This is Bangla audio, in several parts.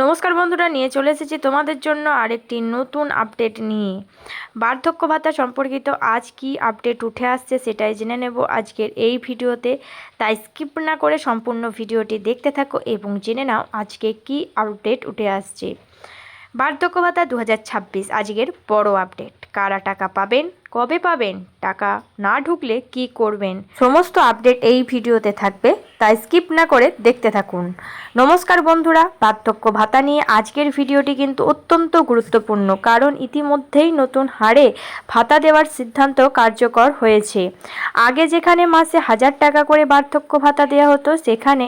নমস্কার বন্ধুরা, নিয়ে চলে এসেছি তোমাদের জন্য আরেকটি নতুন আপডেট নিয়ে। বার্ধক্য ভাতা সম্পর্কিত আজ কি আপডেট উঠে আসছে সেটাই জেনে নেব আজকের এই ভিডিওতে। তাই স্কিপ না করে সম্পূর্ণ ভিডিওটি দেখতে থাকো এবং জেনে নাও আজকে কি আপডেট উঠে আসছে। বার্ধক্য ভাতা 2026 আজকের বড় আপডেট। কারা টাকা পাবেন, কবে পাবেন, টাকা না ঢুকলে কি করবেন, সমস্ত আপডেট এই ভিডিওতে থাকবে, তাই স্কিপ না করে দেখতে থাকুন। নমস্কার বন্ধুরা, বার্ধক্য ভাতা নিয়ে আজকের ভিডিওটি কিন্তু অত্যন্ত গুরুত্বপূর্ণ, কারণ ইতিমধ্যেই নতুন হারে ভাতা দেওয়ার সিদ্ধান্ত কার্যকর হয়েছে। আগে যেখানে মাসে 1000 টাকা করে বার্ধক্য ভাতা দেওয়া হতো, সেখানে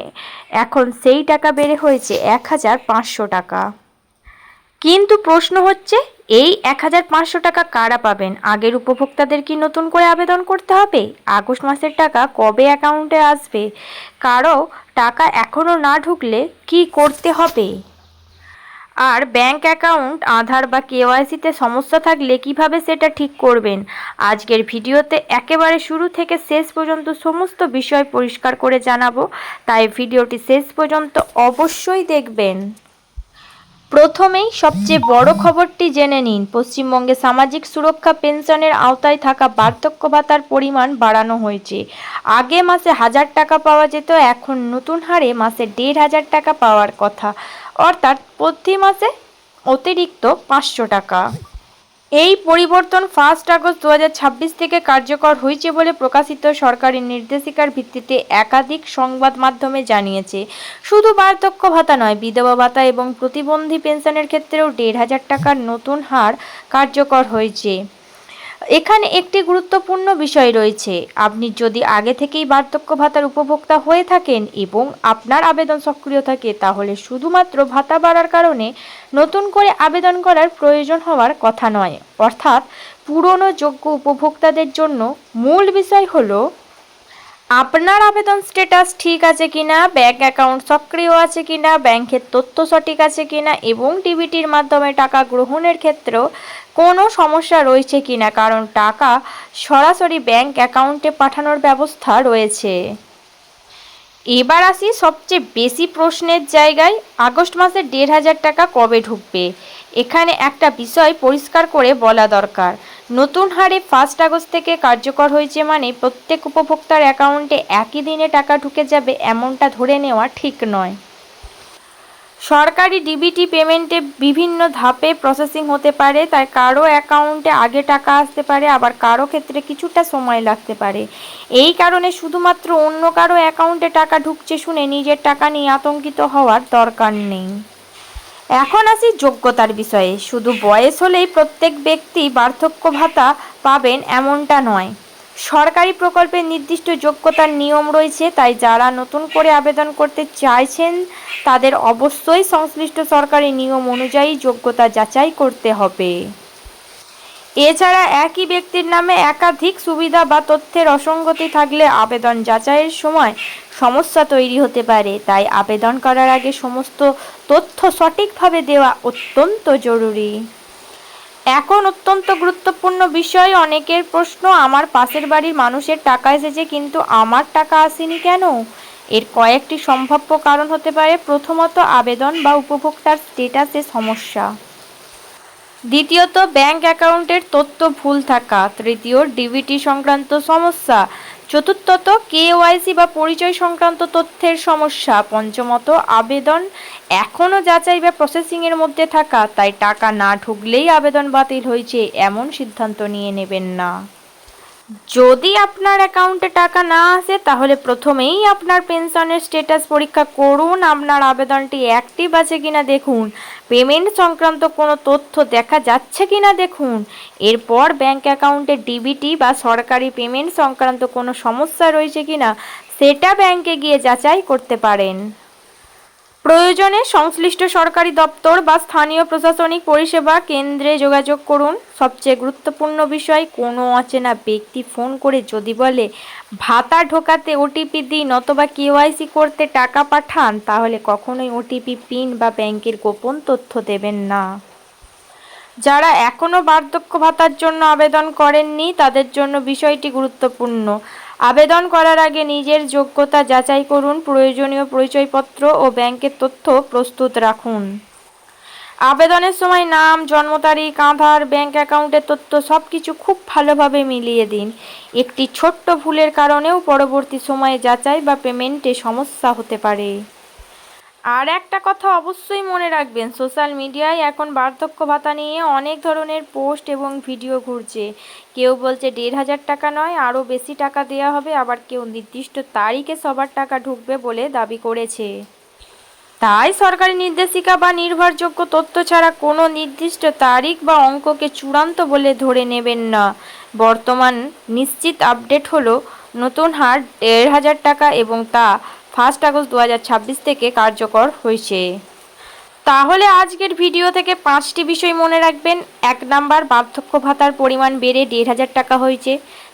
এখন সেই টাকা বেড়ে হয়েছে 1500 টাকা। কিন্তু প্রশ্ন হচ্ছে, এই 1500 টাকা কারা পাবেন? আগের উপভোক্তাদের কি নতুন করে আবেদন করতে হবে? আগস্ট মাসের টাকা কবে অ্যাকাউন্টে আসবে? কারো টাকা এখনও না ঢুকলে কি করতে হবে? আর ব্যাংক অ্যাকাউন্ট, আধার বা কেওয়াইসিতে সমস্যা থাকলে কিভাবে সেটা ঠিক করবেন? আজকের ভিডিওতে একেবারে শুরু থেকে শেষ পর্যন্ত সমস্ত বিষয় পরিষ্কার করে জানাবো, তাই ভিডিওটি শেষ পর্যন্ত অবশ্যই দেখবেন। প্রথমেই সবচেয়ে বড় খবরটি জেনে নিন। পশ্চিমবঙ্গে সামাজিক সুরক্ষা পেনশনের আওতায় থাকা বার্ধক্য ভাতার পরিমাণ বাড়ানো হয়েছে। আগে মাসে 1000 টাকা পাওয়া যেত, এখন নতুন হারে মাসে 1500 টাকা পাওয়ার কথা, অর্থাৎ প্রতি মাসে অতিরিক্ত 500 টাকা। এই পরিবর্তন 1 আগস্ট 2026 থেকে কার্যকর হয়েছে বলে প্রকাশিত সরকারি নির্দেশিকার ভিত্তিতে একাধিক সংবাদ মাধ্যমে জানিয়েছে। শুধু বার্ধক্য ভাতা নয়, বিধবা ভাতা এবং প্রতিবন্ধী পেনশনের ক্ষেত্রেও 1500 টাকার নতুন হার কার্যকর হয়েছে। এখানে একটি গুরুত্বপূর্ণ বিষয় রয়েছে। আপনি যদি আগে থেকেই বার্ধক্য ভাতার উপভোক্তা হয়ে থাকেন এবং আপনার আবেদন সক্রিয় থাকে, তাহলে শুধুমাত্র ভাতা বাড়ার কারণে নতুন করে আবেদন করার প্রয়োজন হওয়ার কথা নয়। অর্থাৎ পুরনো যোগ্য উপভোক্তাদের জন্য মূল বিষয় হলো আপনার আবেদন স্ট্যাটাস ঠিক আছে কিনা, ব্যাংক অ্যাকাউন্ট সক্রিয় আছে কিনা, ব্যাংকের তথ্য সঠিক আছে কিনা এবং ডিবিটির মাধ্যমে টাকা গ্রহণের ক্ষেত্রেও কোনো সমস্যা রয়েছে কিনা, কারণ টাকা সরাসরি ব্যাংক অ্যাকাউন্টে পাঠানোর ব্যবস্থা রয়েছে। এবার আসি সবচেয়ে বেশি প্রশ্নের জায়গায়, আগস্ট মাসে 1500 টাকা কবে ঢুকবে? এখানে একটা বিষয় পরিষ্কার করে বলা দরকার। নতুন হারে 1 আগস্ট থেকে কার্যকর হয়েছে মানে প্রত্যেক উপভোক্তার অ্যাকাউন্টে একই দিনে টাকা ঢুকে যাবে এমনটা ধরে নেওয়া ঠিক নয়। সরকারি ডিবিটি পেমেন্টে বিভিন্ন ধাপে প্রসেসিং হতে পারে, তাই কারো অ্যাকাউন্টে আগে টাকা আসতে পারে, আবার কারো ক্ষেত্রে কিছুটা সময় লাগতে পারে। এই কারণে শুধুমাত্র অন্য কারো অ্যাকাউন্টে টাকা ঢুকছে শুনে নিজের টাকা নিয়ে আতঙ্কিত হওয়ার দরকার নেই। এখন আসি যোগ্যতার বিষয়ে। শুধু বয়স হলেই প্রত্যেক ব্যক্তি বার্ধক্য ভাতা পাবেন এমনটা নয়। সরকারি প্রকল্পে নির্দিষ্ট যোগ্যতার নিয়ম রয়েছে, তাই যারা নতুন করে আবেদন করতে চাইছেন তাদের অবশ্যই সংশ্লিষ্ট সরকারি নিয়ম অনুযায়ী যোগ্যতা যাচাই করতে হবে। এছাড়া একই ব্যক্তির নামে একাধিক সুবিধা বা তথ্যের অসঙ্গতি থাকলে আবেদন যাচাইয়ের সময় সমস্যা তৈরি হতে পারে, তাই আবেদন করার আগে সমস্ত তথ্য সঠিকভাবে দেওয়া অত্যন্ত জরুরি। এখন অত্যন্ত গুরুত্বপূর্ণ বিষয়, অনেকের প্রশ্ন, আমার পাশের বাড়ির মানুষের টাকা এসেছে কিন্তু আমার টাকা আসেনি কেন? এর কয়েকটি সম্ভাব্য কারণ হতে পারে। প্রথমত, আবেদন বা উপভোক্তার স্ট্যাটাসে সমস্যা। দ্বিতীয়ত, ব্যাংক অ্যাকাউন্টের তথ্য ভুল থাকা। তৃতীয়, ডিবিটি সংক্রান্ত সমস্যা। চতুর্থত, কেওয়াইসি বা পরিচয় সংক্রান্ত তথ্যের সমস্যা। পঞ্চমত, আবেদন এখনও যাচাই বা প্রসেসিংয়ের মধ্যে থাকা, তাই টাকা না ঢুকলেই আবেদন বাতিল হয়েছে এমন সিদ্ধান্ত নিয়ে নেবেন না। যদি আপনার অ্যাকাউন্টে টাকা না আসে, তাহলে প্রথমেই আপনার পেনশনের স্ট্যাটাস পরীক্ষা করুন। আপনার আবেদনটি অ্যাক্টিভ আছে কিনা দেখুন, পেমেন্ট সংক্রান্ত কোনো তথ্য দেখা যাচ্ছে কিনা দেখুন। এরপর ব্যাংক অ্যাকাউন্টে ডিবিটি বা সরকারি পেমেন্ট সংক্রান্ত কোনো সমস্যা রয়েছে কিনা সেটা ব্যাংকে গিয়ে যাচাই করতে পারেন। প্রয়োজনে সংশ্লিষ্ট সরকারি দপ্তর বা স্থানীয় প্রশাসনিক পরিষেবা কেন্দ্রে যোগাযোগ করুন। সবচেয়ে গুরুত্বপূর্ণ বিষয়, কোনো অচেনা ব্যক্তি ফোন করে যদি বলে ভাতা ঢোকাতে ওটিপি দিন অথবা কেওয়াইসি করতে টাকা পাঠান, তাহলে কখনোই ওটিপি, পিন বা ব্যাংকের গোপন তথ্য দেবেন না। যারা এখনও বার্ধক্য ভাতার জন্য আবেদন করেননি তাদের জন্য বিষয়টি গুরুত্বপূর্ণ। আবেদন করার আগে নিজের যোগ্যতা যাচাই করুন, প্রয়োজনীয় পরিচয়পত্র ও ব্যাংকের তথ্য প্রস্তুত রাখুন। আবেদনের সময় নাম, জন্ম তারিখ, আধার, ব্যাংক অ্যাকাউন্টের তথ্য সব কিছু খুব ভালোভাবে মিলিয়ে দিন। একটি ছোট্ট ভুলের কারণেও পরবর্তী সময়ে যাচাই বা পেমেন্টে সমস্যা হতে পারে। আর একটা কথা অবশ্যই মনে রাখবেন, সোশ্যাল মিডিয়ায় এখন বার্ধক্য ভাতা নিয়ে অনেক ধরনের পোস্ট এবং ভিডিও ঘুরছে। কেউ বলছে ১,৫০০ টাকা নয় আরও বেশি টাকা দেওয়া হবে, আবার কেউ নির্দিষ্ট তারিখে সবার টাকা ঢুকবে বলে দাবি করেছে। তাই সরকারি নির্দেশিকা বা নির্ভরযোগ্য তথ্য ছাড়া কোনো নির্দিষ্ট তারিখ বা অঙ্ককে চূড়ান্ত বলে ধরে নেবেন না। বর্তমান নিশ্চিত আপডেট হলো নতুন হার ১,৫০০ টাকা এবং তা 1 আগস্ট 2026 থেকে কার্যকর হয়েছে। তাহলে আজকের ভিডিও থেকে 5টি বিষয় মনে রাখবেন। 1 নাম্বার, বার্ধক্য ভাতার পরিমাণ বেড়ে ১,৫০০ টাকা হয়েছে।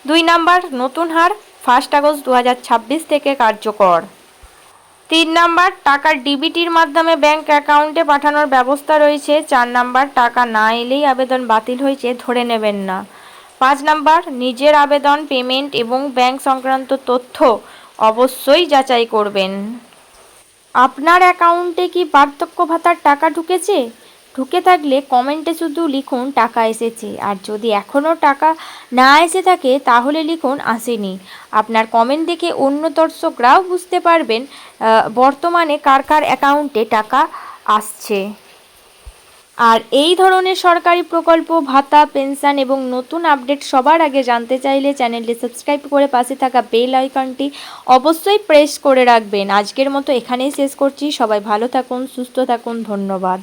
2 নাম্বার, নতুন হার 1 আগস্ট 2026 থেকে কার্যকর। 3 নাম্বার, টাকার ডিবিটির মাধ্যমে ব্যাংক অ্যাকাউন্টে পাঠানোর ব্যবস্থা রয়েছে। 4 নাম্বার, টাকা না এলেই আবেদন বাতিল হয়েছে ধরে নেবেন না। 5 নাম্বার, নিজের আবেদন, পেমেন্ট এবং ব্যাংক সংক্রান্ত তথ্য অবশ্যই যাচাই করবেন। আপনার অ্যাকাউন্টে কি বার্ধক্য ভাতার টাকা ঢুকেছে? ঢুকে থাকলে কমেন্টে শুধু লিখুন টাকা এসেছে, আর যদি এখনও টাকা না এসে থাকে তাহলে লিখুন আসেনি। আপনার কমেন্ট দেখে অন্য দর্শকরাও বুঝতে পারবেন বর্তমানে কার কার অ্যাকাউন্টে টাকা আসছে। আর এই ধরনের সরকারি প্রকল্প, ভাতা, পেনশন এবং নতুন আপডেট সবার আগে জানতে চাইলে চ্যানেলটি সাবস্ক্রাইব করে পাশে থাকা বেল আইকনটি অবশ্যই প্রেস করে রাখবেন। আজকের মতো এখানেই শেষ করছি। সবাই ভালো থাকুন, সুস্থ থাকুন, ধন্যবাদ।